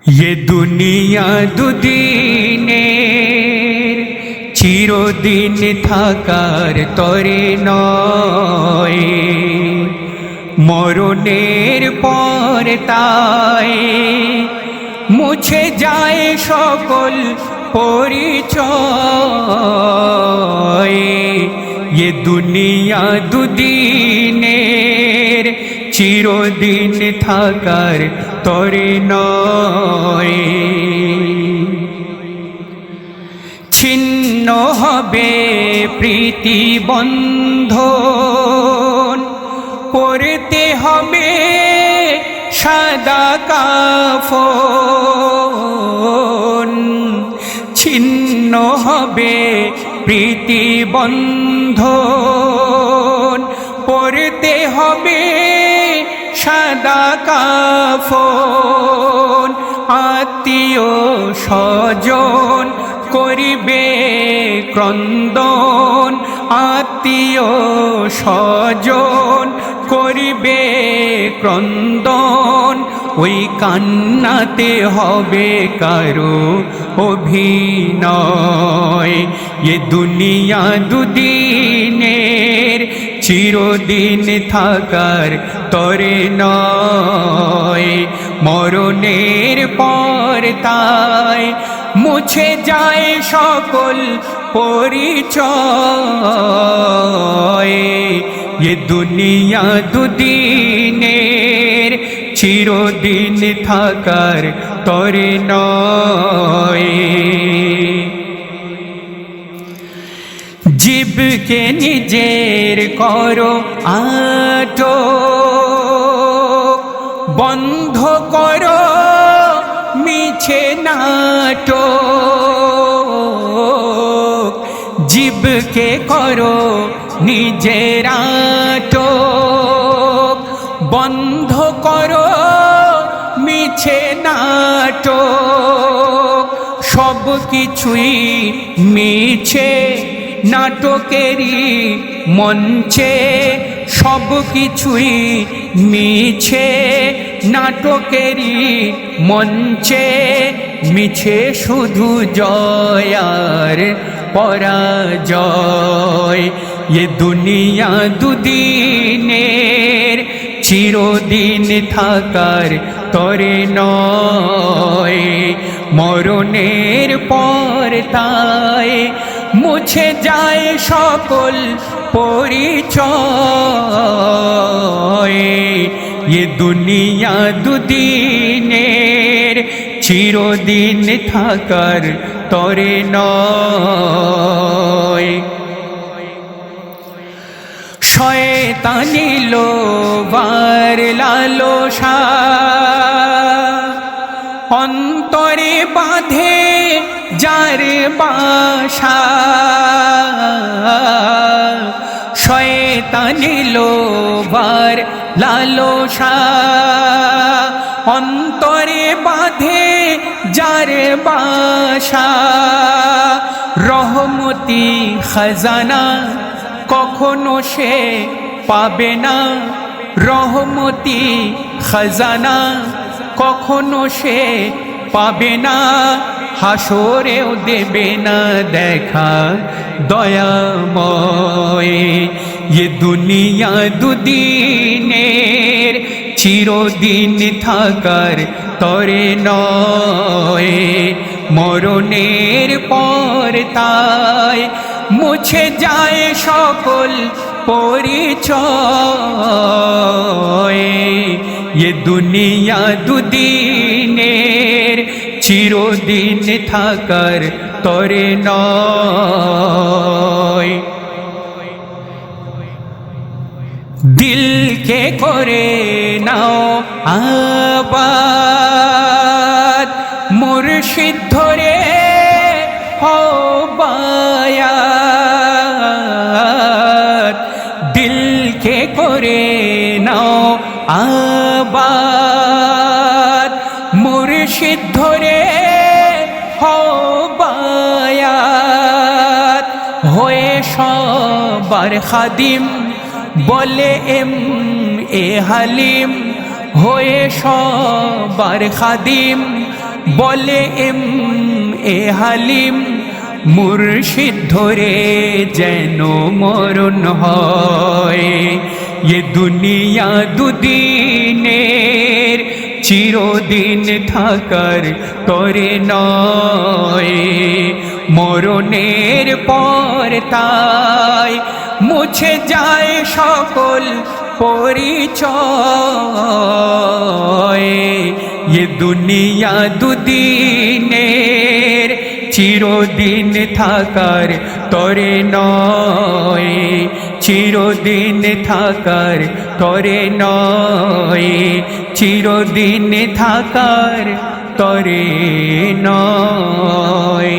ये दुनिया দুদিনের চিরদিন থাকার তরে নয়, মরণের পর তাই মুছে যায় সকল পরিচয়। ये দুনিয়া দুদিনের চিরদিন থাকার তরে নয়, ছিন্ন হবে প্রীতি বন্ধন, পড়তে হবে সাদা কাফন। ছিন্ন হবে প্রীতি বন্ধন, পড়তে হবে সাদা কাফন। আত্মীয় স্বজন করিবে ক্রন্দন, আত্মীয় স্বজন করিবে ক্রন্দন। ওই কান্নাতে হবে কারো অভিনয়। ये দুনিয়া দুদিনের চিরদিন থাকার তরে নয়, মরণের পর তাই মুছে যায় সকল পরিচয়। ये দুনিয়া দুদিনের চিরদিন থাকার তরে নয়। জীবকে নিজের করো আটক, বন্ধ করো মিছে নাটক। জীবকে করো নিজের আটক, বন্ধ করো মিছে নাটক। সব কিছুই মিছে নাটকেরই মঞ্চে, সব কিছুই মিছে নাটকেরই মঞ্চে। মিছে শুধু জয় আর পরাজয়। ये দুনিয়া দুদিনের চিরদিন থাকার তরে নয়, মরণের পর তাই মুছে যায় সকল পরিচয়। ये দুনিয়া দুদিনের চিরদিন থাকার তরে নয়। শয়তানি লোভার লালসা অন্তরে বাঁধে যার বাসা। শয়তানি লোভার লালসা অন্তরে বাঁধে যার বাসা। রহমতি খাজানা কখনো সে পাবে না, রহমতি খাজানা কখনো সে পাবে না। হাসরেও দেবে না দেখা দয়াময়। ये দুনিয়া দুদিনের চিরদিন থাকার তরে নয়, মরণের পর তাই মুছে যায় সকল পরিচয়। ये দুনিয়া দুদিনের চিরদিন থাকার তরে নয়। দিলকে করে নাও আবাদ, মুর্শিদ ধরে হও বায়াত। দিলকে করে নাও আবাদ, মুর্শিদ ধরে হও বায়াত। হয়ে সবার খাদিম বলে এ হালিম, হয়ে সবার খাদিম বলে এ হালিম মুর্শিদ ধরে যেন মরণ হয়। এ দুনিয়া দুদিনের চিরদিন থাকার তরে নয়, মরণের পর তাই মুছে যায় সকল পরিচয়। এ দুনিয়া দুদিনের চিরদিন থাকার তরে নয়, চিরদিন থাকার তরে নয়, চিরদিন থাকার তরে নয়।